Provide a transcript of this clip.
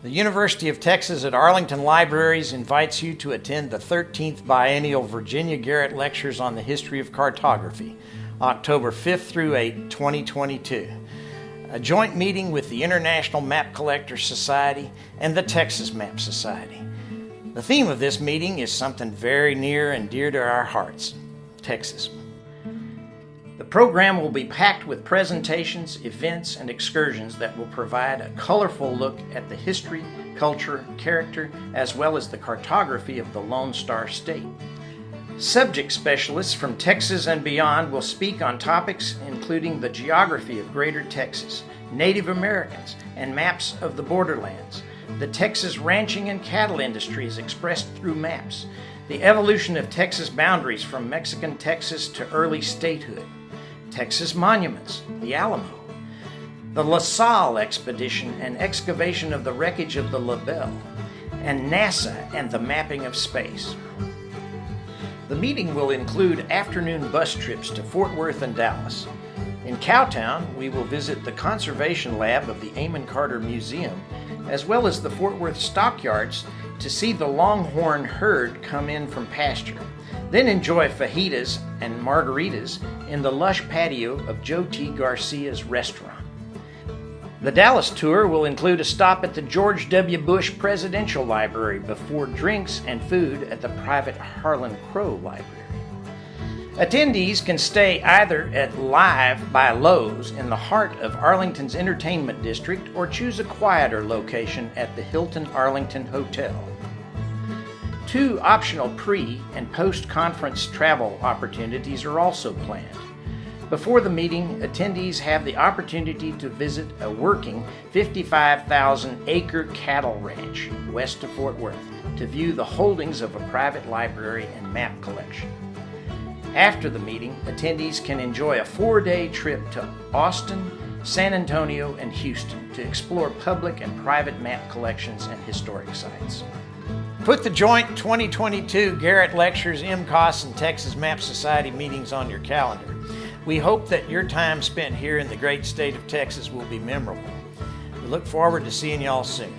The University of Texas at Arlington Libraries invites you to attend the 13th Biennial Virginia Garrett Lectures on the History of Cartography, October 5th through 8, 2022. A joint meeting with the International Map Collectors Society and the Texas Map Society. The theme of this meeting is something very near and dear to our hearts, Texas. The program will be packed with presentations, events, and excursions that will provide a colorful look at the history, culture, character, as well as the cartography of the Lone Star State. Subject specialists from Texas and beyond will speak on topics including the geography of Greater Texas, Native Americans, and maps of the borderlands, the Texas ranching and cattle industries expressed through maps, the evolution of Texas boundaries from Mexican Texas to early statehood, Texas monuments, the Alamo, the La Salle expedition and excavation of the wreckage of the La Belle, and NASA and the mapping of space. The meeting will include afternoon bus trips to Fort Worth and Dallas. In Cowtown, we will visit the Conservation Lab of the Amon Carter Museum, as well as the Fort Worth stockyards to see the longhorn herd come in from pasture. Then enjoy fajitas and margaritas in the lush patio of Joe T. Garcia's restaurant. The Dallas tour will include a stop at the George W. Bush Presidential Library before drinks and food at the private Harlan Crow Library. Attendees can stay either at Live by Lowe's in the heart of Arlington's entertainment district or choose a quieter location at the Hilton Arlington Hotel. 2 optional pre- and post-conference travel opportunities are also planned. Before the meeting, attendees have the opportunity to visit a working 55,000-acre cattle ranch west of Fort Worth to view the holdings of a private library and map collection. After the meeting, attendees can enjoy a 4-day trip to Austin, San Antonio, and Houston to explore public and private map collections and historic sites. Put the joint 2022 Garrett Lectures, MCOS, and Texas Map Society meetings on your calendar. We hope that your time spent here in the great state of Texas will be memorable. We look forward to seeing y'all soon.